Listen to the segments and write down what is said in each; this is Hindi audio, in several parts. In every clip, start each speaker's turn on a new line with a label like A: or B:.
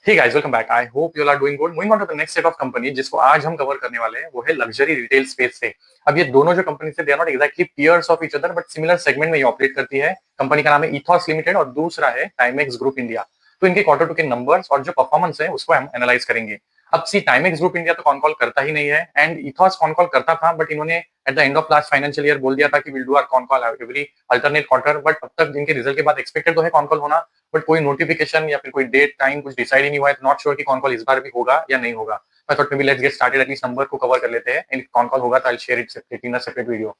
A: Hey guys, welcome back. I hope you all are doing good. Moving on to the next set of company जिसको आज हम कवर करने वाले हैं वो है लग्जरी रिटेल स्पेस से। अब ये दोनों जो कंपनी है they are not exactly peers of each other but similar segment में ये ऑपरेट करती है। कंपनी का नाम है इथॉस लिमिटेड और दूसरा है टाइमेक्स ग्रुप इंडिया। तो इनके क्वार्टर टू के नंबर्स और जो परफॉर्मेंस है उसको हम एनालाइज करेंगे। अब सी टाइमेक्स ग्रुप इंडिया तो कॉन कॉल करता ही नहीं है एंड इथॉस कॉन कॉल करता था बट इन्होंने at the end of last financial year बोल दिया था कि will do our con call every alternate quarter. But अब तक इनके रिजल्ट के बाद एक्सपेक्टेड तो है कॉन कॉल होना बट कोई नोटिफिकेशन या फिर कोई डेट टाइम कुछ डिसाइड ही नहीं हुआ है। नॉट श्योर कि कॉन कॉल इस बार भी होगा या नहीं होगा। मैं thought maybe let's get started at least number को कवर कर लेते हैं एंड कॉन कॉल होगा तो I share it separately in a separate video.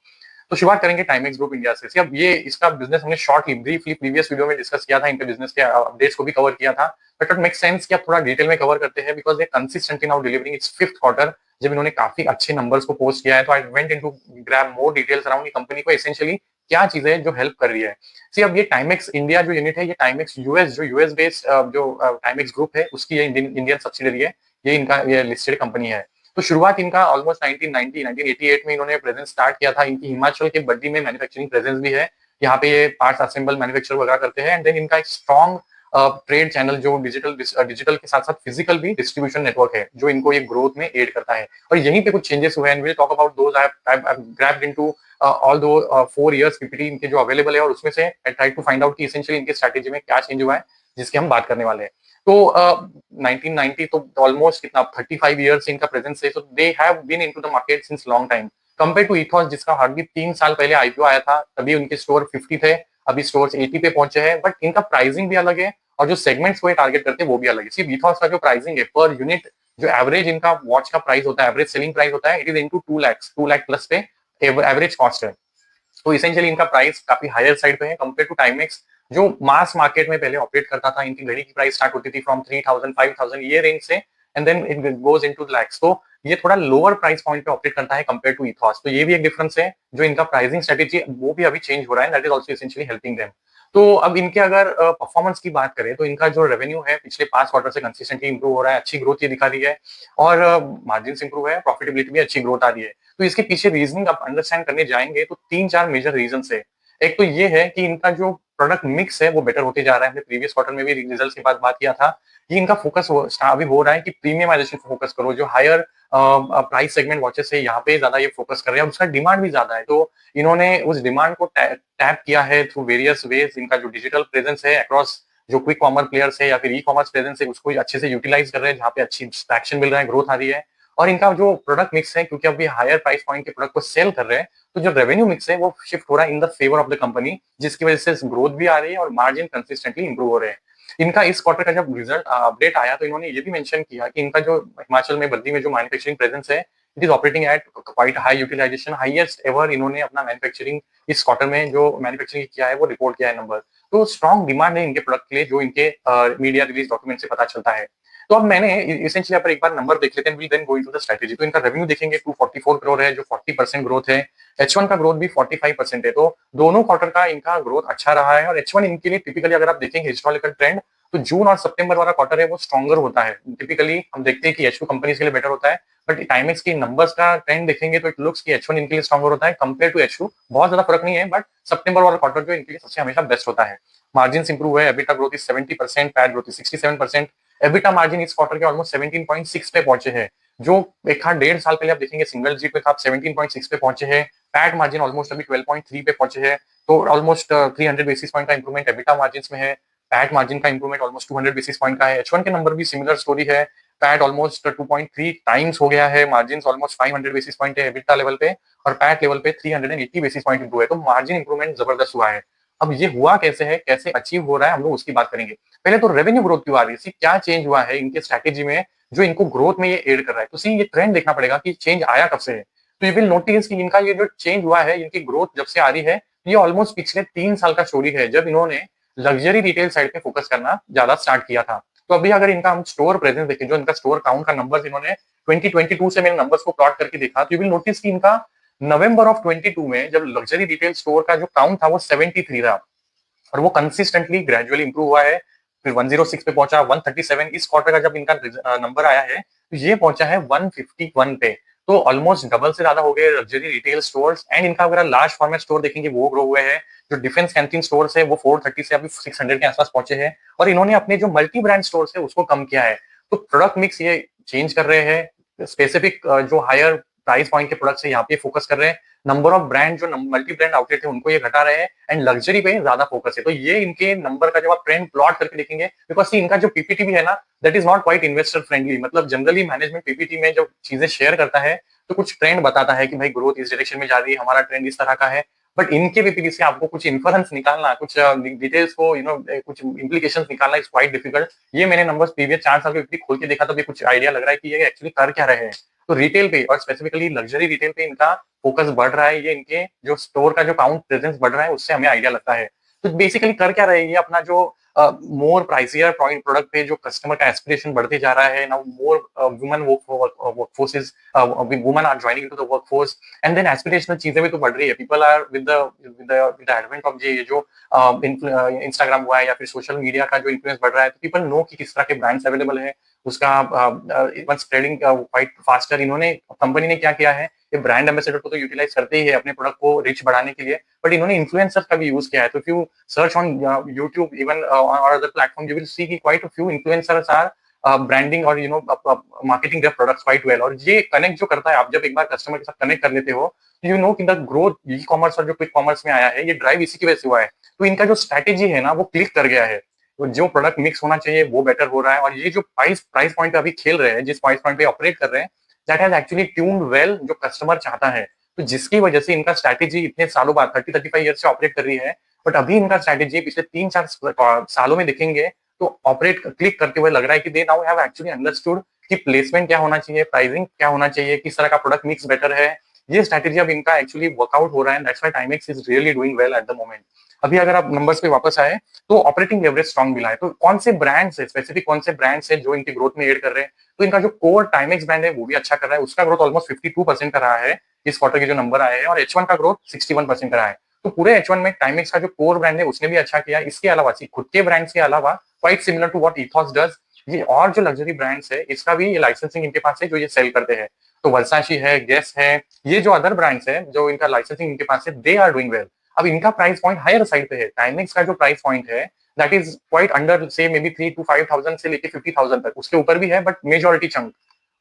A: तो शुरुआत करेंगे टाइमेक्स ग्रुप इंडिया से। अब ये इसका बिजनेस हमने शॉर्टली ब्रीफली प्रीवियस वीडियो में डिस्कस किया था, इनके बिजनेस के अपडेट्स को भी कवर किया था बट इट मेक सेंस कि अब थोड़ा डिटेल में कवर करते हैं because they consistently now delivering it's fifth quarter. जब इन्होंने काफी अच्छे नंबर्स को पोस्ट किया है तो I went into grab more details around company को एसेंशियली क्या चीजें हैं जो हेल्प कर रही है। सी अब ये टाइमेक्स इंडिया जो यूनिट है ये टाइमेक्स यूएस जो यूएस बेस्ड जो टाइमेक्स ग्रुप है उसकी ये इंडियन सब्सिडरी है। ये इनका ये लिस्टेड कंपनी है। तो शुरुआत इनका ऑलमोस्ट 1990 1988 में इन्होंने प्रेजेंस स्टार्ट किया था। इनकी हिमाचल के बड्डी में मैन्युफैक्चरिंग प्रेजेंस भी है। यहाँ पे ये पार्ट्स असेंबल मैन्युफैक्चर वगैरह करते हैं एंड देन इनका एक स्ट्रॉन्ग ट्रेड चैनल जो डिजिटल के साथ साथ फिजिकल भी डिस्ट्रीब्यूशन नेटवर्क है जो इनको ये ग्रोथ में एड करता है। और यहीं पे कुछ चेंजेस हुए हैं will talk about those. I have grabbed into all दो 4 इयर्स पीपीटी इनके जो अवेलेबल है और उसमें से I try to find out कि एसेंशियली इनके स्ट्रेटेजी में क्या चेंज हुआ है जिसकी हम बात करने वाले हैं। तो 1990 तो ऑलमोस्ट कितना 35 इयर्स इनका प्रेजेंस है। So they have been into the market since long time compare to Ethos जिसका हार्डली 3 साल पहले आईपीओ आया था। तभी उनके स्टोर 50 थे, अभी स्टोर्स 80 पे पहुंचे हैं बट इनका प्राइसिंग भी अलग है और जो सेगमेंट्स को ये टारगेट करते हैं वो भी अलग है। सिर्फ इथॉस का जो प्राइसिंग है पर यूनिट जो एवरेज इनका वॉच का प्राइस होता है, एवरेज सेलिंग प्राइस होता है, it is into 2 lakh plus पे एवरेज कॉस्ट है। तो इसेंशियली इनका प्राइस काफी हायर साइड पे है कंपेयर टू टाइमेक्स जो मास मार्केट में पहले ऑपरेट करता था। इनकी घड़ी की प्राइस स्टार्ट होती थी फ्रॉम 3000 5000 ये रेंज से and then it goes into lakhs. तो ये थोड़ा लोअर प्राइस पॉइंट पे ऑपरेट करता है कंपेयर टू इथॉस। तो ये भी एक डिफरेंस है जो इनका प्राइसिंग स्ट्रेटेजी वो भी अभी चेंज हो रहा है। That is also essentially helping them. तो अब इनके अगर परफॉर्मेंस की बात करें तो इनका जो रेवेन्यू है पिछले 5 क्वार्टर से कंसिस्टेंटली इंप्रूव हो रहा है, अच्छी ग्रोथ ये दिखा रही है और मार्जिन इंप्रूव है, प्रॉफिटेबिलिटी भी अच्छी ग्रोथ आ रही है। तो इसके पीछे रीजनिंग आप अंडरस्टैंड करने जाएंगे तो 3-4 मेजर रीजन है। एक तो ये है कि इनका जो प्रोडक्ट मिक्स है वो बेटर होते जा रहा है। हमने प्रीवियस क्वार्टर में भी रिजल्ट्स के बाद बात किया था। ये इनका फोकस अभी हो रहा है कि प्रीमियमाइजेशन फोकस करो, जो हायर प्राइस सेगमेंट वॉचेस है यहाँ पे ज्यादा ये फोकस कर रहे हैं। उसका डिमांड भी ज्यादा है तो इन्होंने उस डिमांड को टैप किया है थ्रू वेरियस वेज। इनका जो डिजिटल प्रेजेंस है अक्रॉस जो क्विक कॉमर्स प्लेयर्स है या फिर ई कॉमर्स प्रेजेंस है उसको अच्छे से यूटिलाइज कर रहे हैं जहाँ पे अच्छी ट्रैक्शन मिल रहा है, ग्रोथ आ रही है। और इनका जो प्रोडक्ट मिक्स है क्योंकि अभी हायर प्राइस पॉइंट के प्रोडक्ट को सेल कर रहे हैं तो जो रेवेन्यू मिक्स है वो शिफ्ट हो रहा है in the favour of the company जिसकी वजह से ग्रोथ भी आ रही है और मार्जिन कंसिस्टेंटली इंप्रूव हो रहे हैं। इनका इस क्वार्टर का जब रिजल्ट अपडेट आया तो इन्होंने ये भी मेंशन किया कि इनका जो हिमाचल में बद्दी में जो मैन्युफैक्चरिंग प्रेजेंस है it is operating at quite high utilisation, highest ever इन्होंने अपना मैन्युफैक्चरिंग इस क्वार्टर में जो मैन्युफैक्चरिंग किया है वो रिपोर्ट किया है नंबर। तो स्ट्रॉन्ग डिमांड है इनके प्रोडक्ट के लिए जो इनके मीडिया रिलीज डॉक्यूमेंट से पता चलता है। तो अब मैंने इसेंशियली यहाँ पर एक बार नंबर देख लेते हैं, will then go into the strategy. तो इनका रेवेन्यू देखेंगे 244 करोड़ है जो 40% ग्रोथ है। H1 का ग्रोथ भी 45% है। तो दोनों क्वार्टर का इनका ग्रोथ अच्छा रहा है और H1 इनके लिए टिपिकली अगर आप देखेंगे हिस्टोरिकल ट्रेंड तो जून और सितंबर वाला क्वार्टर है वो स्ट्रॉन्गर होता है। टिपिकली हम देखते हैं कि H2 कंपनीज के लिए बेटर होता है बट टाइमेक्स की नंबर्स का ट्रेंड देखेंगे तो इट लुक्स कि H1 इनके लिए स्ट्रॉन्गर होता है कंपेयर टू H2। बहुत ज्यादा फर्क नहीं है बट सितंबर वाला क्वार्टर जो इनके लिए सबसे हमेशा बेस्ट होता है। मार्जिन इंप्रूव है, EBITDA growth is 70%, PAT growth is 67%। EBITDA margin इस क्वार्टर के ऑलमोस्ट 17.6 पे पहुंचे हैं जो एक 1.5 साल पहले आप देखेंगे सिंगल डिजिट पे था, आप 17.6 पे पहुंचे हैं। पैट मार्जिन ऑलमोस्ट अभी 12.3 पे पहुंचे हैं तो ऑलमोस्ट 300 बेसिस पॉइंट का इंप्रूवमेंट एबिटा मार्जिन में है। पैट मार्जिन का इंप्रूवमेंट ऑलमोस्ट 200 बेसिस पॉइंट का है। H1 के नंबर भी सिमिलर स्टोरी है। पैट ऑलमोस्ट 2.3 टाइम्स हो गया है, मार्जिन ऑलमोस्ट 500 बेसिस पॉइंट है एबिटा लेवल पे और पैट लेवल पे 380 बेसिस पॉइंट इंप्रूव है। तो मार्जिन इंप्रूवमेंट जबरदस्त हुआ है। अब ये हुआ कैसे है, कैसे अचीव हो रहा है, हम लोग उसकी बात करेंगे। पहले तो रेवेन्यू ग्रोथ क्यों आ रही है, क्या चेंज हुआ है इनके स्ट्रैटेजी में जो इनको ग्रोथ में ये एड कर रहा है। तो सी ये ट्रेंड देखना पड़ेगा कि चेंज आया कब से है। तो यू विल नोटिस कि इनका ये जो चेंज हुआ है, इनकी ग्रोथ जब से आ रही है ये ऑलमोस्ट पिछले 3 साल का स्टोरी है जब इन्होंने लग्जरी रिटेल साइड पे फोकस करना ज्यादा स्टार्ट किया था। तो अभी अगर इनका हम स्टोर प्रेजेंस देखें, जो इनका स्टोर काउंट का नंबर इन्होंने 2022 से मैंने नंबर्स को प्लॉट करके देखा तो यू विल नोटिस कि इनका नवंबर ऑफ 22 में जब लग्जरी रिटेल स्टोर का जो काउंट था वो 73 था और वो कंसिस्टेंटली ग्रेजुअली इंप्रूव हुआ है। फिर 106 पे पहुंचा, 137 इस क्वार्टर का जब इनका नंबर आया है तो ये पहुंचा है 151 पे। तो ऑलमोस्ट डबल से ज्यादा हो गए लग्जरी रिटेल स्टोर्स। एंड इनका अगर लार्ज फॉर्मेट स्टोर देखेंगे वो ग्रो हुए हैं। जो डिफेंस कैंटीन स्टोर्स है वो 430 से अभी 600 के आसपास पहुंचे हैं। और इन्होंने अपने जो मल्टी ब्रांड स्टोर्स है उसको कम किया है। तो प्रोडक्ट मिक्स ये चेंज कर रहे हैं। स्पेसिफिक जो हायर प्राइस पॉइंट के प्रोडक्ट्स है यहाँ पे फोकस कर रहे हैं। नंबर ऑफ ब्रांड जो मल्टी ब्रांड आउटलेट है उनको ये घटा रहे हैं। एंड लग्जरी पे ज्यादा फोकस है। तो ये इनके नंबर का जब आप ट्रेंड प्लॉट करके देखेंगे, बिकॉज इनका जो पीपीटी भी है ना, that is not quite investor friendly. मतलब जनरली मैनेजमेंट पीपीटी में जब चीजें शेयर करता है तो कुछ ट्रेंड बताता है कि भाई ग्रोथ इस डायरेक्शन में जा रही है, हमारा ट्रेंड इस तरह का है। बट इनके पीपीटी से आपको कुछ इन्फ्रेंस निकालना, कुछ डिटेल्स को कुछ इम्प्लीकेशन निकालना इज क्वाइट डिफिकल्ट। ये मैंने नंबर्स प्रीवियस 4 साल के पीपीटी खोल के देखा तो ये कुछ आइडिया लग रहा है कि ये एक्चुअली कर क्या रहे हैं। तो रिटेल पे और स्पेसिफिकली लग्जरी रिटेल पे इनका फोकस बढ़ रहा है। ये इनके जो स्टोर का जो काउंट प्रेजेंस बढ़ रहा है उससे हमें आइडिया लगता है। तो बेसिकली कर क्या रहे हैं, ये अपना जो मोर प्राइसियर प्रोडक्ट पे जो कस्टमर का एस्पिरेशन बढ़ते जा रहा है। Now more women workforce is women are joining into the workforce. And then aspirational चीजें भी तो बढ़ रही है। People are with the advent of ये जो इंस्टाग्राम हुआ है या फिर सोशल मीडिया का जो इन्फ्लुएंस बढ़ रहा है, तो पीपल नो कि किस तरह के ब्रांड्स अवेलेबल है। उसका इवन स्प्रेडिंग क्वाइट फास्टर। इन्होंने कंपनी ने क्या किया है, ये ब्रांड एम्बेसडर को तो यूटिलाइज करते ही है अपने प्रोडक्ट को रीच बढ़ाने के लिए, बट इन्होंने इन्फ्लुएंसर का भी यूज किया है। तो if you search on YouTube even और other platform, you will see कि quite a few influencers are branding और marketing their products quite well. और ये कनेक्ट जो करता है, आप जब एक बार कस्टमर के साथ कनेक्ट कर लेते हो, यू नो कि द ग्रोथ ई कॉमर्स और जो क्विक कॉमर्स में आया है, ये ड्राइव इसी की वजह से हुआ है। तो इनका जो स्ट्रैटेजी है ना वो क्लिक कर गया है। तो जो प्रोडक्ट मिक्स होना चाहिए वो बेटर हो रहा है। और ये जो प्राइस पॉइंट पे अभी खेल रहे हैं, जिस प्राइस पॉइंट पे ऑपरेट कर रहे हैं, that has actually tuned well जो कस्टमर चाहता है। तो जिसकी वजह से इनका स्ट्रैटेजी इतने सालों बाद 30-35 ईयर से ऑपरेट कर रही है। बट अभी इनका स्ट्रैटेजी पिछले 3-4 सालों में देखेंगे तो ऑपरेट क्लिक करते हुए लग रहा है कि दे नाउ हैव एक्चुअली अंडरस्टूड कि प्लेसमेंट क्या होना चाहिए, प्राइसिंग क्या होना चाहिए, किस तरह का प्रोडक्ट मिक्स बेटर है। ये स्ट्रैटेजी अब इनका एक्चुअली वर्कआउट हो रहा है। That's why Timex is really doing well at the moment. अभी अगर आप नंबर्स पे वापस आए तो ऑपरेटिंग लेवरेज स्ट्रॉन्ग मिला है। तो कौन से ब्रांड्स है, स्पेसिफिक कौन से ब्रांड्स है जो इनकी ग्रोथ में एड कर रहे हैं, तो इनका जो कोर टाइमेक्स ब्रांड है वो भी अच्छा कर रहा है। उसका ग्रोथ ऑलमोस्ट 52% का रहा है इस क्वार्टर के जो नंबर आए हैं। और H1 का ग्रोथ 61% का रहा है। तो पूरे H1 में टाइमेक्स का जो कोर ब्रांड है उसने भी अच्छा किया। इसके अलावा खुद के ब्रांड्स के अलावा quite similar to what Ethos does, ये और जो लग्जरी ब्रांड्स है इसका भी ये लाइसेंसिंग इनके पास है जो ये सेल करते हैं। तो वर्साची है, गेस है, ये जो अदर ब्रांड्स है जो इनका लाइसेंसिंग इनके पास है, दे आर डूइंग वेल। अब इनका प्राइस पॉइंट हायर साइड पे है। टाइमेक्स का जो प्राइस पॉइंट है दैट इज क्वाइट अंडर से मे बी 3 to 5,000 से लेके 50,000 तक, उसके ऊपर भी है but majority chunk.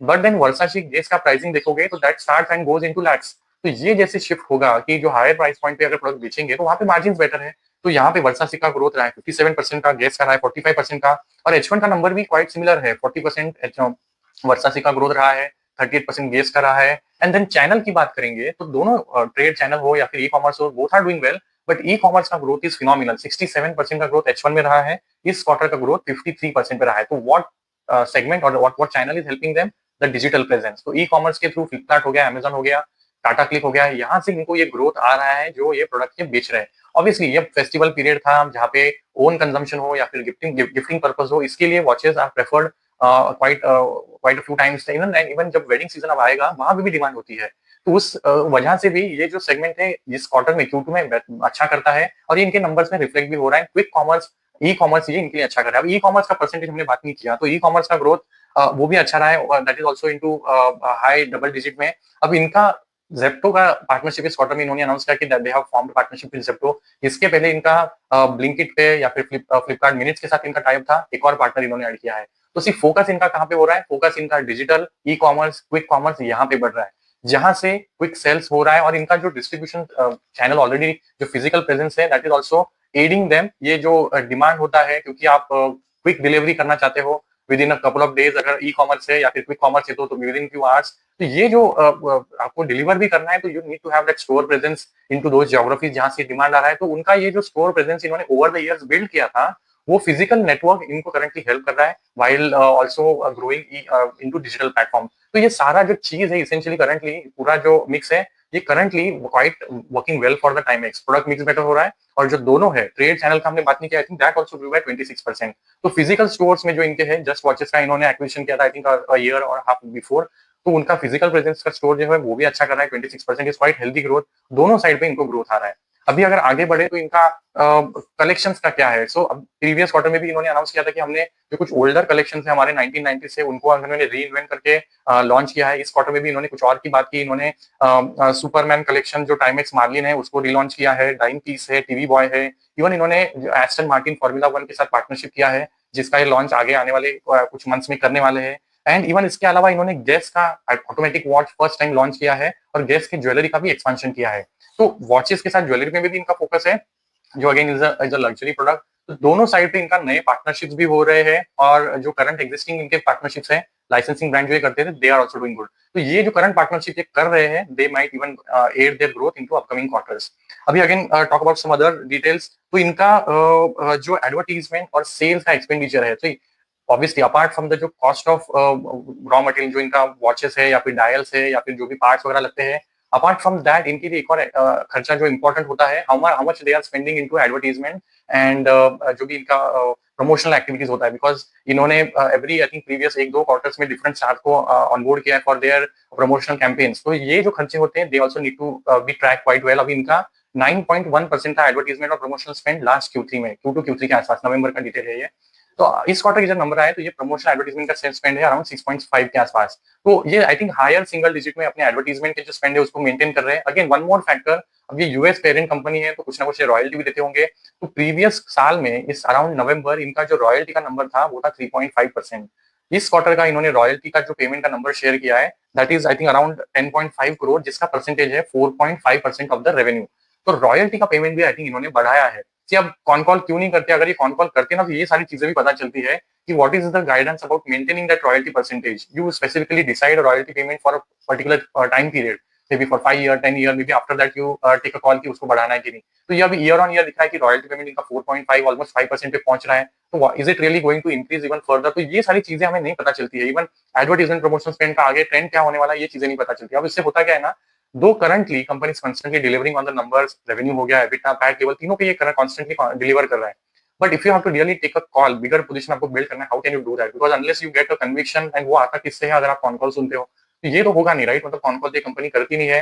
A: But then Versace Guess का प्राइसिंग देखोगे तो that starts and goes into lakhs. तो ये जैसे शिफ्ट होगा कि जो हायर प्राइस पॉइंट पे अगर प्रोडक्ट बेचेंगे तो वहां पे मार्जिन बेटर है। तो यहाँ पे वर्साची का ग्रोथ रहा है 57% का, गेस का रहा है 45% का। और H1 का नंबर भी क्वाइट सिमिलर है, 40% वर्साची का ग्रोथ रहा है, 38% गेस का रहा है। एंड देन चैनल की बात करेंगे तो दोनों ट्रेड चैनल हो या फिर ई कॉमर्स हो, both are doing well. But e commerce का ग्रोथ इज फिनोमिनल, 67% का ग्रोथ H1 में रहा है। इस क्वार्टर का ग्रोथ 53% पे रहा है। तो व्हाट सेगमेंट और what channel is helping them, the digital presence. तो ई कॉमर्स के थ्रू फ्लिपकार्ट हो गया, अमेजन हो गया, टाटा क्लिक हो गया, यहाँ से इनको ये ग्रोथ आ रहा है जो ये प्रोडक्ट ये बेच रहे हैं। ऑब्वियसली ये फेस्टिवल पीरियड था जहाँ पे ओन कंजम्पशन हो या फिर गिफ्टिंग पर्पज हो, इसके लिए watches are preferred quite few times. Even जब वेडिंग सीजन अब आएगा वहां भी डिमांड होती है। तो उस वजह से भी ये जो सेगमेंट है इस क्वार्टर में Q2 में अच्छा करता है। और ये इनके नंबर्स में रिफ्लेक्ट भी हो रहा है। क्विक कॉमर्स, ई कॉमर्स ये इनके लिए अच्छा कर रहा है। अब ई कॉमर्स का परसेंटेज हमने बात नहीं किया, तो ई कॉमर्स का ग्रोथ वो भी अच्छा रहा है, that is also into high double digit में। अब इनका जेप्टो का पार्टनरशिप इस क्वार्टर में इन्होंने अनाउंस किया कि they have formed partnership with Zepto. इसके पहले इनका ब्लिंकिट पे या फिर फ्लिपकार्ट मिनट्स के साथ इनका टाइप था, एक और पार्टनर इन्होंने ऐड किया है। तो सिर्फ फोकस इनका कहाँ पे हो रहा है, फोकस इनका digital, e commerce, quick commerce यहाँ पे बढ़ रहा है, जहां से क्विक सेल्स हो रहा है। और इनका जो डिस्ट्रीब्यूशन चैनल ऑलरेडी जो फिजिकल प्रेजेंस है that is also adding them. ये जो डिमांड होता है क्योंकि आप क्विक डिलीवरी करना चाहते हो with in a couple of days, अगर ई कॉमर्स है या फिर क्विक कॉमर्स है तो विद इन फ्यू आवर्स। तो ये जो आपको डिलीवर भी करना है तो you need to have that store presence into those geographies जहां से डिमांड आ रहा है। तो उनका ये जो स्टोर प्रेजेंस इन्होंने ओवर द इयर्स बिल्ड किया था, वो फिजिकल नेटवर्क इनको करंटली हेल्प कर रहा है while also growing into digital platform। तो ये सारा जो चीज है इसेंशियली करंटली पूरा जो मिक्स है ये currently quite working well for the Timex. Product mix better हो रहा है। और जो दोनों है ट्रेड चैनल का हमने बात नहीं किया, I think that also grew by 26%। तो फिजिकल स्टोर्स में जो इनके हैं, जस्ट वॉचेस का इन्होंने एक्विजिशन किया था आई थिंक अ ईयर और हाफ बिफोर, तो उनका फिजिकल प्रेजेंस का स्टोर जो है वो भी अच्छा कर रहा है। 26% इज क्वाइट हेल्दी ग्रोथ, दोनों साइड पे इनको ग्रोथ आ रहा है। अभी अगर आगे बढ़े तो इनका कलेक्शंस का क्या है? सो अब प्रीवियस क्वार्टर में भी इन्होंने अनाउंस किया था कि हमने जो कुछ ओल्डर कलेक्शन है हमारे 1990 से, उनको उन्होंने री-इन्वेंट करके लॉन्च किया है। इस क्वार्टर में भी इन्होंने कुछ और की बात की। इन्होंने सुपरमैन कलेक्शन जो टाइमेक्स मार्लिन है उसको रीलॉन्च किया है, डाइन पीस है, टीवी बॉय है। इवन इन्होंने एस्टन मार्टिन फॉर्मूला वन के साथ पार्टनरशिप किया है, जिसका ये लॉन्च आगे आने वाले कुछ मंथ्स में करने वाले हैं। एंड इवन इसके अलावा इन्होंने गेस का automatic watch first time launch किया है, और गेस की ज्वेलरी का भी एक्सपेंशन किया है। तो वॉचेस के साथ ज्वेलरी में भी इनका फोकस है, जो again is a luxury product. तो दोनों साइड पे इनका नए पार्टनरशिप्स भी हो रहे हैं, और जो करंट एग्जिस्टिंग इनके पार्टनरशिप्स हैं, लाइसेंसिंग ब्रांड जो ये करते थे, they are also doing good. तो ये जो करंट पार्टनरशिप ये कर रहे हैं, they might even add their growth into upcoming quarters. अभी again talk about some other details. तो इनका जो एडवर्टीजमेंट और सेल्स का एक्सपेंडिचर है, तो ऑब्वियसली अपार्ट फ्रॉम द जो कॉस्ट ऑफ रॉ मटेरियल जो इनका वॉचेस है या फिर डायल्स है या फिर जो भी पार्ट्स वगैरह लगते हैं, अपार्ट फ्रॉम दैट इनके लिए एक और खर्चा जो इंपॉर्टेंट होता है, how much they are spending into advertisement and जो भी इनका प्रमोशनल एक्टिविटीज होता है। बिकॉज इन्होंने एवरी आई थिंक प्रीवियस एक दो क्वार्टर्स में डिफरेंट स्टार्स को ऑनबोर्ड किया है फॉर देयर प्रमोशनल कैंपेन्स। तो ये जो खर्चे होते हैं, they also need to be track quite well. अभी इनका 9.1% था एडवर्टीजमेंट और प्रमोशनल स्पेंड लास्ट Q3 में, Q2 Q3 के आसपास, नवंबर का डिटेल है ये। तो इस क्वार्टर की जब नंबर आए तो ये प्रमोशनल एडवर्टीजमेंट का स्पेंड है अराउंड 6.5 के आसपास। तो ये I think higher single digit में अपने एडवर्टीजमेंट के जो स्पेंड है उसको मेंटेन कर रहे हैं। अगेन वन मोर फैक्टर, अब ये यूएस पेरेंट कंपनी है तो कुछ ना कुछ रॉयल्टी भी देते होंगे। तो प्रीवियस साल में इस अराउंड नवंबर इनका जो रॉयल्टी का नंबर था वो था 3.5%। इस क्वार्टर का इन्होंने रॉयल्टी का जो पेमेंट का नंबर शेयर किया है, that is I think around 10.5 crore, जिसका परसेंटेज है 4.5% ऑफ द रेवेन्यू। तो रॉयल्टी का पेमेंट भी आई थिंक इन्होंने बढ़ाया है। कि अब कॉन कॉल क्यों नहीं करते? अगर ये कॉन कॉल करते ना तो ये सारी चीजें भी पता चलती है कि what is the guidance about maintaining that royalty percentage. You specifically decide royalty payment for a particular time period, may be for 5 year 10 year, maybe after that you take a call कि उसको बढ़ाना है कि नहीं। तो ये अभी ईयर ऑन ईयर दिखा है कि रॉयल्टी पेमेंट इनका 4.5 ऑलमोस्ट 5% पे पहुंच रहा है। तो is it really going to increase even further? तो ये सारी चीजें हमें नहीं पता चलती है। इवन एडवर्टीजमेंट प्रमोशन स्पेंड का आगे ट्रेंड क्या होने वाला है, ये चीजें नहीं पता चलती। अब इससे होता क्या है ना, दो currently companies constantly delivering on the numbers, revenue हो गया, एबिटा, पैट, केवल तीनों पे ये कॉन्स्टेंटली डिलीवर कर रहा है। But if you have to really take a call, bigger position आपको बिल्ड करना है, how can you do that? Because unless you get a conviction, and वो आता किससे है? अगर आप कॉन कॉल सुनते हो तो ये तो होगा नहीं, राइट? मतलब कॉन कॉल ये कंपनी करती नहीं है,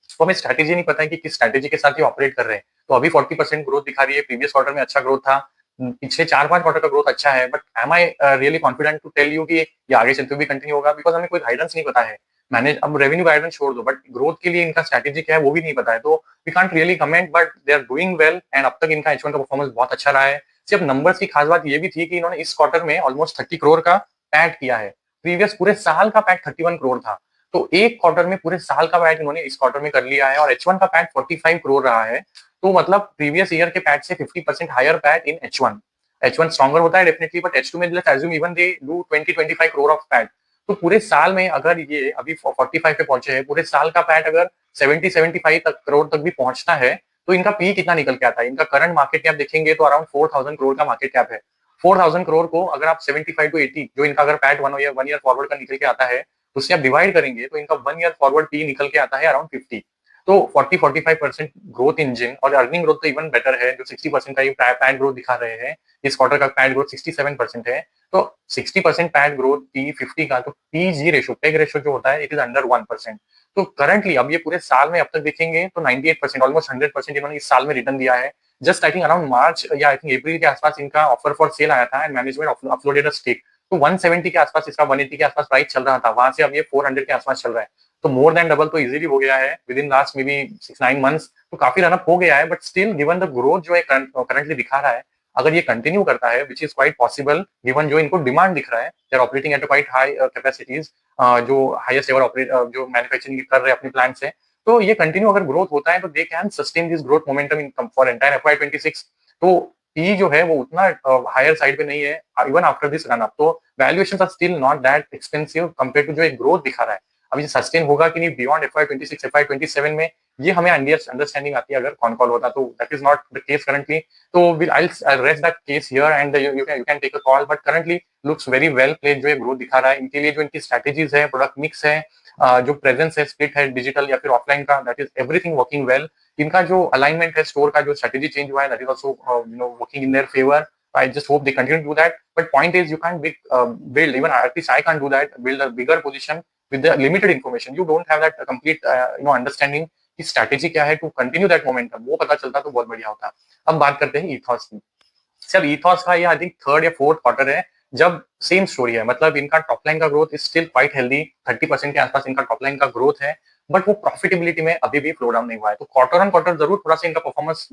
A: तो हमें स्ट्रैटेजी नहीं पता है कि किस स्ट्रैटेजी के साथ ये ऑपरेट कर रहे हैं। तो अभी 40% ग्रोथ दिखा रही है, प्रीवियस क्वार्टर में अच्छा ग्रोथ था, पिछले 4-5 क्वार्टर का ग्रोथ अच्छा है। But am I really confident to tell you कि ये आगे चलते हुए भी कंटिन्यू होगा? बिकॉज हमें कोई गाइडेंस नहीं पता है। मैनेज अब रेवेन्यू गाइडेंस छोड़ दो, बट ग्रोथ के लिए इनका स्ट्रैटेजी क्या है वो भी नहीं पता है। तो we can't really comment, but they are doing well, and अब तक इनका H1 का परफॉर्मेंस बहुत अच्छा रहा है। सिर्फ नंबर्स की खास बात ये भी थी कि इन्होंने इस क्वार्टर में ऑलमोस्ट 30 करोड़ का पैट किया है। प्रीवियस पूरे साल का पैट 31 करोड़ था। तो एक क्वार्टर में पूरे साल का पैट इन्होंने इस क्वार्टर में कर लिया है, और H1 का पैट 45 करोड़ रहा है। तो मतलब प्रीवियस ईयर के पैट से 50% हायर पैट इन H1। H1 स्ट्रॉन्गर होता है डेफिनेटली, बट H2 में let's assume even they do 20-25 crore of PAT. तो पूरे साल में अगर ये अभी 45 पे पहुंचे हैं, पूरे साल का पैट अगर 70-75 तक करोड़ तक भी पहुंचता है, तो इनका पी कितना निकल के आता है? इनका करंट मार्केट कैप देखेंगे तो अराउंड 4000 करोड़ का मार्केट कैप है। 4000 करोड़ को अगर आप 75-80 जो इनका अगर पैट वन ईयर फॉरवर्ड का निकल के आता है, उससे आप डिवाइड करेंगे तो इनका 1 ईयर फॉरवर्ड पी निकल के आता है अराउंड 50। तो 40-45% ग्रोथ इंजन, और अर्निंग ग्रोथ तो इवन बेटर है, जो 60% का ये पैट ग्रोथ दिखा रहे हैं। इस क्वार्टर का पैट ग्रोथ 67% है। तो 60% पैट ग्रोथ पी 50 का, तो पीजी रेशो, पेग रेशो जो होता है, इट इज अंडर 1%। तो करंटली अब ये पूरे साल में अब तक देखेंगे तो 98%, ऑलमोस्ट 100% इन्होंने इस साल में रिटर्न दिया है। Just I think around March या आई थिंक अप्रैल के आसपास इनका ऑफर फॉर सेल आया था, and management uploaded a stake. तो 170 के आसपास इसका 180 के आसपास प्राइस चल रहा था, वहां से अब ये 400 के आसपास चल रहा है। तो मोर देन डबल तो इजीली हो गया है with in last may be 6-9 months. तो काफी रनअप हो गया है, but still given the growth जो है करंटली दिखा रहा है, अगर ये कंटिन्यू करता है, which is quite possible given जो इनको डिमांड दिख रहा है, they are operating at quite high capacities, जो हाईएस्ट एवर ऑपरेट जो मैन्युफैक्चरिंग कर रहे हैं अपने प्लांट से। तो ये कंटिन्यू अगर ग्रोथ होता है तो they can sustain this growth momentum in for entire FY26। तो पी जो है वो उतना हायर साइड पे नहीं है even after this run up. तो valuations are still not that expensive compare to जो एक ग्रोथ दिखा रहा है। अब ये सस्टेन होगा कि नहीं बियॉन्ड FY26 FY27 में, ये हमें अंडरस्टैंडिंग आती है अगर कॉन कॉल होता, तो that is not the case currently. तो will I rest that case here, and you can take a call, but currently looks very well played जो ये ग्रोथ दिखा रहा है। इनके लिए जो इनकी स्ट्रैटेजीज है, प्रोडक्ट मिक्स है, जो प्रेजेंस है, स्प्लिट है डिजिटल या फिर ऑफलाइन का, that is everything working well. इनका जो अलाइनमेंट है स्टोर का, जो स्ट्रेटेजी चेंज हुआ है, that is also working in their favour. I just hope they continue to do that. But point is, you can't build, even at least I can't do that, build a bigger position with the limited information. You don't have that complete understanding कि स्ट्रैटेजी क्या है टू कंटिन्यू दैट मोमेंटम, वो पता चलता तो बहुत बढ़िया होता। अब बात करते हैं ईथॉस की। सर ईथॉस का ये आई थिंक थर्ड या फोर्थ क्वार्टर है जब सेम स्टोरी है, मतलब इनका टॉप लाइन का growth is still quite healthy, 30% के आसपास इनका टॉप लाइन का ग्रोथ है, बट वो प्रॉफिटेबिलिटी में अभी भी फ्लो डाउन नहीं हुआ है। तो क्वार्टर ऑन क्वार्टर जरूर थोड़ा सा इनका परफॉर्मेंस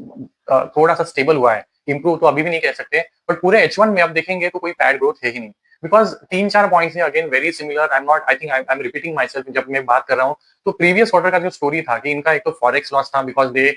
A: थोड़ा सा स्टेबल हुआ है, इंप्रूव तो अभी भी नहीं कह सकते, बट पूरे H1 में आप देखेंगे तो कोई पैड ग्रोथ है ही नहीं। बिकॉज तीन चार पॉइंट्स है again very similar, I am not, I think I am repeating my self जब मैं बात कर रहा हूँ। तो प्रीवियस क्वार्टर का जो स्टोरी था कि इनका एक तो फॉरेक्स लॉस था because they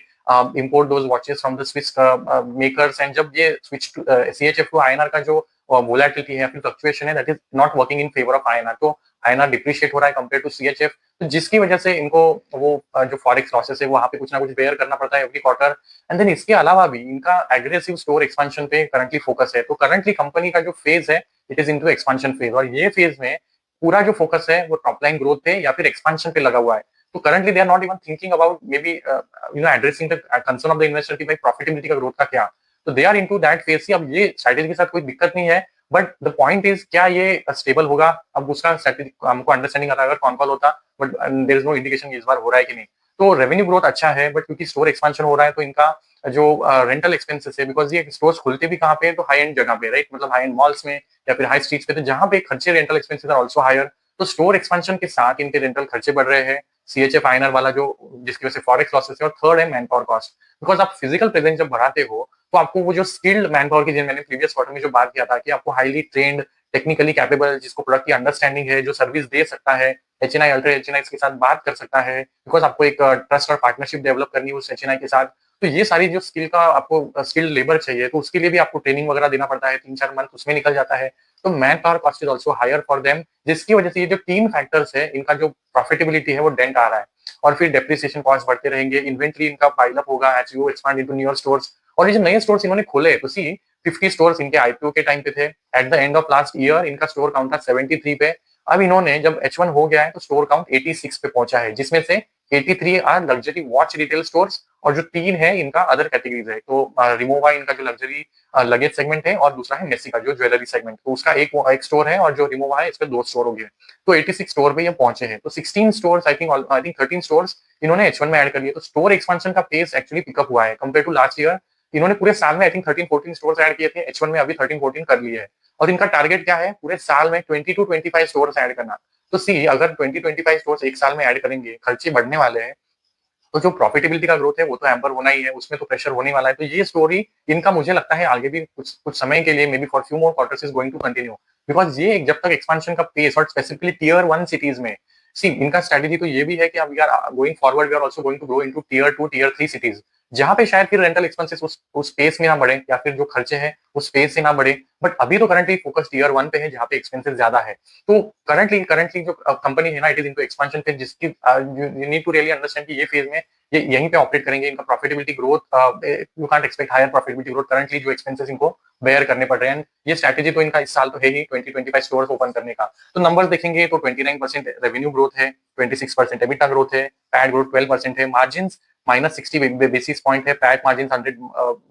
A: import those watches from the Swiss makers, and जब ये switch to CHF to INR का जो वोलेटिलिटी है, फिर फ्लक्चुएशन है, that is not working in favour of INR, तो INR डिप्रिशिएट हो रहा है कंपेयर टू CHF, तो जिसकी वजह से इनको वो जो फॉरेक्स लॉसेस है वहां पे कुछ ना कुछ बेयर करना पड़ता है एवरी क्वार्टर। एंड देन इसके अलावा भी इनका एग्रेसिव स्टोर एक्सपेंशन पे करंटली फोकस है। तो करंटली कंपनी का जो फेज है it is into expansion phase, और ये फेज में पूरा जो फोकस है वो टॉप लाइन ग्रोथ पे या फिर एक्सपेंशन पे लगा हुआ है। तो currently they are not even thinking about maybe addressing the concern of the investor की भाई प्रॉफिटेबिलिटी का ग्रोथ का क्या। तो they are into that phase. अब ये स्ट्रेटेजी के साथ कोई दिक्कत नहीं है, बट द पॉइंट इज क्या ये स्टेबल होगा, अब उसका स्ट्रेटेजी हमको अंडरस्टैंडिंग आता है अगर कॉन कॉल होता, but there is no indication इस बार हो रहा है कि नहीं। तो रेवेन्यू ग्रोथ अच्छा है, बट क्योंकि स्टोर एक्सपेंशन हो रहा है तो इनका जो रेंटल एक्सपेंसेस है, बिकॉज ये स्टोर्स खुलते भी कहाँ पे, तो हाई एंड जगह पे, राइट, मतलब हाई एंड मॉल्स में या फिर हाई स्ट्रीट्स पे, तो जहाँ पे खर्चे rental expenses are also higher. तो स्टोर एक्सपेंशन के साथ इनके रेंटल खर्चे बढ़ रहे हैं, CHF INR वाला जो जिसकी वजह से फॉरेक्स लॉसेस है, और थर्ड है मैन पावर कॉस्ट। बिकॉज आप फिजिकल प्रेजेंस जब बढ़ाते हो तो आपको वो जो स्किल्ड मैन पावर की, मैंने प्रीवियस क्वार्टर में जो बात किया था कि आपको हाईली ट्रेंड, टेक्निकली कैपेबल, जिसको प्रोडक्ट की अंडरस्टैंडिंग है, जो सर्विस दे सकता है, HNI अल्ट्रा HNI के साथ बात कर सकता है, बिकॉज आपको एक ट्रस्ट और पार्टनरशिप डेवलप करनी है उस HNI के साथ। तो ये सारी जो स्किल का आपको स्किल्ड लेबर चाहिए, तो उसके लिए भी आपको ट्रेनिंग वगैरह देना पड़ता है, 3-4 मंथ उसमें निकल जाता है। तो man power cost is also higher for them, जिसकी वजह से ये जो तीन फैक्टर्स है इनका जो प्रॉफिटेबिलिटी है वो डेंट आ रहा है। और फिर डेप्रिसिएशन कॉस्ट बढ़ते रहेंगे, इन्वेंट्री इनका पाइलअप होगा as you expand into newer stores. और ये जो नए स्टोर्स इन्होंने खोले, तो सी 50 स्टोर्स इनके IPO के टाइम पे थे, at the end of last year इनका स्टोर काउंट था 73 पे। अब इन्होंने जब H1 हो गया है तो स्टोर काउंट 86 पे पहुंचा है, जिसमें से 83 are luxury watch retail stores, और जो 3 है इनका अदर कैटेगरीज है। तो रिमोवा इनका जो लग्जरी लगेज सेगमेंट है, और दूसरा है मेसी का जो ज्वेलरी सेगमेंट, तो उसका एक स्टोर है, और जो रिमोवा है इस पे 2 स्टोर हो गए। तो 86 स्टोर पे ये पहुंचे हैं। तो 16 स्टोर्स, आई थिंक 13 स्टोर्स इन्होंने H1 में ऐड कर लिए। तो स्टोर एक्सपेंशन का पेस एक्चुअली पिकअप हुआ है कंपेयर टू लास्ट ईयर। इन्होंने पूरे साल में आई थिंक 13-14 स्टोर्स ऐड किए थे, H1 में अभी 13-14 कर लिए है। और इनका टारगेट क्या है, पूरे साल में 20-25 स्टोर्स ऐड करना। तो सी अगर 20-25 स्टोर्स एक साल में ऐड करेंगे, खर्चे बढ़ने वाले हैं, तो जो प्रॉफिटेबिलिटी का ग्रोथ है वो तो हैम्पर होना ही है, उसमें तो प्रेशर होने वाला है। तो ये स्टोरी इनका मुझे लगता है आगे भी कुछ कुछ समय के लिए, may B for few more quarters is going to continue, because ये जब तक एक्सपेंशन का पेस, और स्पेसिफिकली Tier 1 सिटीज में, सी इनका स्ट्रेटेजी तो ये भी है कि अब we are going forward, we are also going to grow into Tier 2 Tier 3 cities, जहां पे शायद फिर रेंटल एक्सपेंसेस उस पेस में ना बढ़े, या फिर जो खर्चे हैं उस पेस से ना बढ़े। बट अभी तो करंटली फोकस Tier 1 पे है जहाँ पे एक्सपेंसेस ज्यादा है। तो करंटली करंटली जो कंपनी है ना, इट इज इनटू एक्सपेंशन पे, जिसकी you need to really understand कि ये फेज में ये यहीं पे ऑपरेट करेंगे। इनका profitability growth, you can't expect higher profitability growth currently, जो एक्सपेंसेस इनको बेयर करने पड़ रहे हैं। ये स्ट्रैटेजी तो इनका इस साल तो है ही 20-25 स्टोर्स ओपन करने का। तो नंबर्स देखेंगे तो 29% रेवेन्यू ग्रोथ है, 26% एबिटा ग्रोथ है, पैट ग्रोथ 12% है, मार्जिन -60 बेसिस पॉइंट है, पैट मार्जिन 100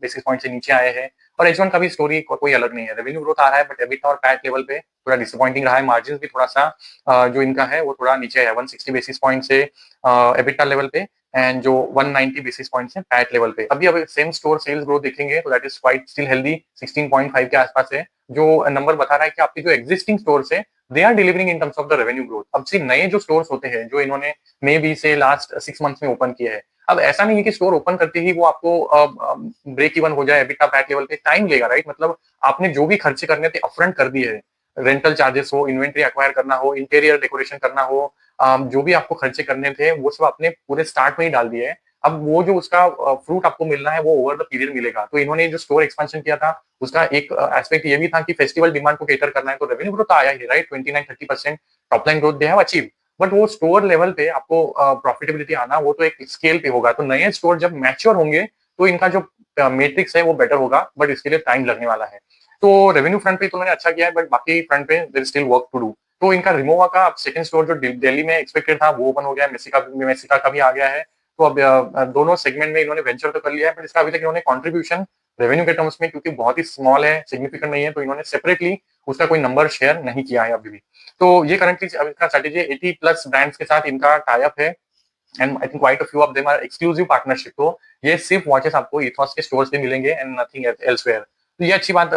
A: बेसिस पॉइंट से नीचे आए हैं। और H1 का भी स्टोरी कोई अलग नहीं है, रेवेन्यू ग्रोथ आ रहा है, बट एबिटा और पैट लेवल पे थोड़ा डिसअपॉइंटिंग रहा है। मार्जिन भी थोड़ा सा जो इनका है वो थोड़ा नीचे है, 160 बेसिस पॉइंट से एबिटा लेवल पे, एंड जो 190 बेसिस पॉइंट्स हैं पैट लेवल पे। अभी अब सेम स्टोर सेल्स ग्रोथ देखेंगे तो that is quite still healthy, 16.5 के आसपास है, जो नंबर बता रहा है कि आपकी जो एग्जिस्टिंग स्टोर्स है they are delivering in terms of the revenue growth. अब से नए जो स्टोर्स होते हैं जो इन्होंने मे बी से लास्ट 6 मंथ्स में ओपन किए हैं, अब ऐसा नहीं है कि स्टोर ओपन करते ही वो आपको ब्रेक इवन हो जाए एबिटा पैट लेवल पे, टाइम लेगा, राइट। मतलब आपने जो भी खर्चे करने थे अपफ्रंट कर दिए है, रेंटल चार्जेस हो, इन्वेंट्री एक्वायर करना हो, इंटीरियर डेकोरेशन करना हो, जो भी आपको खर्चे करने थे वो सब आपने पूरे स्टार्ट में ही डाल दिए है। अब वो जो उसका फ्रूट आपको मिलना है वो ओवर द पीरियड मिलेगा। तो इन्होंने जो स्टोर एक्सपेंशन किया था उसका एक एस्पेक्ट ये भी था कि फेस्टिवल डिमांड को केटर करना है, तो रेवेन्यू ग्रोथ तो आया ही, right, 29-30% top line growth they have achieve. But वो स्टोर लेवल पे आपको प्रॉफिटेबिलिटी आना वो तो एक स्केल पे होगा। तो नए स्टोर जब मैच्योर होंगे तो इनका जो मैट्रिक्स है वो बेटर होगा, बट इसके लिए टाइम लगने वाला है। तो रेवेन्यू फ्रंट पे तो उन्होंने अच्छा किया है, बट बाकी फ्रंट पे there is still work to do. तो इनका रिमोवा का सेकंड स्टोर जो दिल्ली में एक्सपेक्टेड था वो ओपन हो गया है, मेसिका का भी आ गया है। तो अब दोनों सेगमेंट में इन्होंने वेंचर तो कर लिया है, बट इसका अभी तक इन्होंने कंट्रीब्यूशन रेवेन्यू के टर्म्स में, क्योंकि बहुत ही स्मॉल है, सिग्निफिकेंट नहीं है, तो इन्होंने सेपरेटली उसका कोई नंबर शेयर नहीं किया है अभी भी। तो ये करंटली इसका स्ट्रेटेजी 80+ ब्रांड्स के साथ इनका टाई अप है, and I think quite a few of them are exclusive partnership. तो ये सिर्फ वॉचेस आपको इथॉस के स्टोर्स पे मिलेंगे एंड नथिंग एल्सवेयर। तो ये अच्छी बात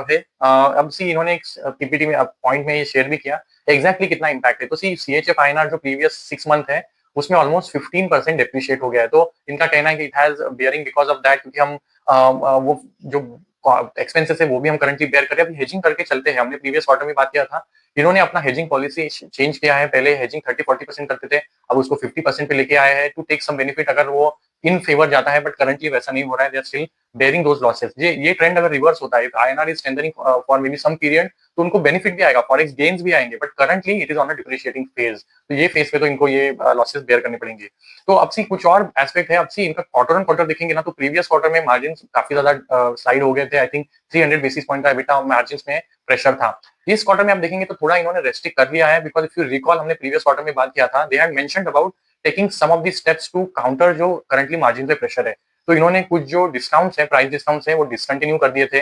A: है। अब सी इन्होंने एक पीपीटी में पॉइंट में ये शेयर भी किया एग्जैक्टली कितना इम्पैक्ट है। तो सी सीएचएफ आईएनआर जो प्रीवियस 6 मंथ है उसमें ऑलमोस्ट 15% डिप्रिशिएट हो गया है। तो इनका कहना है कि it has bearing because of that, क्योंकि हम वो जो एक्सपेंसेस है वो भी हम करंटली बेयर करें, अभी हेजिंग करके चलते हैं। हमने प्रीवियस क्वार्टर में बात किया था, इन्होंने अपना हेजिंग पॉलिसी चेंज किया है। पहले हेजिंग 30-40% करते थे, अब उसको 50% पे लेके आए हैं टू टेक सम बेनिफिट अगर वो इन फेवर जाता है, बट करंटली वैसा नहीं हो रहा है। They are still bearing those losses. ये ट्रेंड अगर रिवर्स होता है, INR is strengthening for may be some period, तो उनको बेनिफिट भी आएगा, फॉरेक्स गेन्स भी आएंगे, but currently it is on a depreciating phase. तो ये फेज पे तो इनको ये लॉसेस बेयर करने पड़ेंगे। तो अब सी कुछ और एस्पेक्ट है, अब सी इनका क्वार्टर ऑन क्वार्टर देखेंगे ना, तो प्रीवियस क्वार्टर में मार्जिन काफी ज्यादा स्लाइड हो गए थे। आई थिंक 300 बेसिस पॉइंट का एबिटा मार्जिन में प्रेशर था। इस क्वार्टर में आप देखेंगे तो थोड़ा इन्होंने रेस्ट्रिक्ट कर लिया है, बिकॉज इफ यू रिकॉल हमने प्रीवियस क्वार्टर में बात किया था, they had mentioned about taking some of the steps to counter जो करंटली मार्जिन पे प्रेशर है। तो इन्होंने कुछ जो डिस्काउंट्स है, प्राइस डिस्काउंट्स है, वो डिसकंटिन्यू कर दिए थे।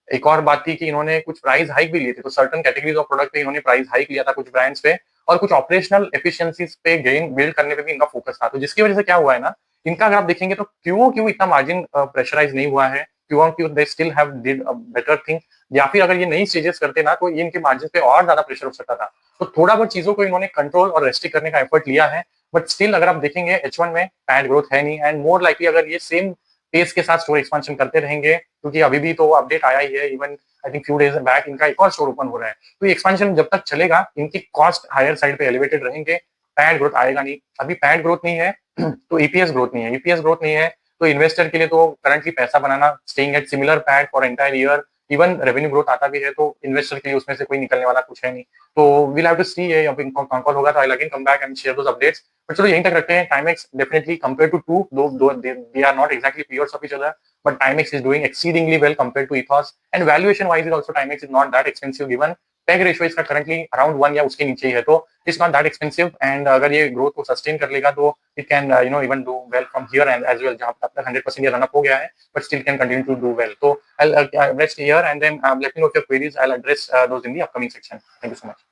A: एक और बात थी कि इन्होंने कुछ प्राइस हाइक भी लिए थे, तो सर्टन कैटेगरीज ऑफ प्रोडक्ट पे इन्होंने प्राइस हाइक लिया था कुछ ब्रांड्स पे, और कुछ ऑपरेशनल एफिशिएंसीज पे गेन बिल्ड करने पे भी इनका फोकस था। तो जिसकी वजह से क्या हुआ है ना, इनका अगर आप देखेंगे तो क्यों इतना मार्जिन प्रेशराइज नहीं हुआ है, क्यों they still have did a better thing, या फिर अगर ये नई स्टेजेस करते ना तो ये इनके मार्जिन पे और ज्यादा प्रेशर हो सकता था। तो थोड़ा बहुत चीजों को इन्होंने कंट्रोल और रेस्ट्रिक्ट करने का एफर्ट लिया है, बट स्टिल अगर आप देखेंगे H1 में पैड ग्रोथ है नहीं, एंड मोर लाइकली अगर ये सेम पेस के साथ स्टोर एक्सपेंशन करते रहेंगे, क्योंकि अभी भी तो अपडेट आया ही है, even I think few days back इनका एक और स्टोर ओपन हो रहा है। तो ये एक्सपेंशन जब तक चलेगा, इनकी कॉस्ट हायर साइड पे एलिवेटेड रहेंगे, पैड ग्रोथ आएगा नहीं। अभी पैड ग्रोथ नहीं है तो ईपीएस ग्रोथ नहीं है, ईपीएस ग्रोथ नहीं है तो इन्वेस्टर के लिए तो करंटली पैसा बनाना, staying at similar pad for entire year, even revenue growth आता भी है तो इन्वेस्टर के लिए उसमें से कोई निकलने वाला कुछ है नहीं। तो वील हैव टू सी ये अब इनको कॉल होगा तो I again come back and share those updates. But चलो यहीं तक रखते हैं। Timex definitely compare to to though they are not exactly peers of each other, but Timex is doing exceedingly well compared to Ethos, and valuation wise is also Timex is not that expensive given PEG ratio इसका currently around 1 या उसके नीचे ही है, तो it's not that expensive, and अगर ये growth को sustain कर लेगा तो it can even do well from here and as well, जहाँ तक 100% ये run up हो गया है but still can continue to do well. So I'll rest here and then let me know if your queries, I'll address those in the upcoming section. Thank you so much.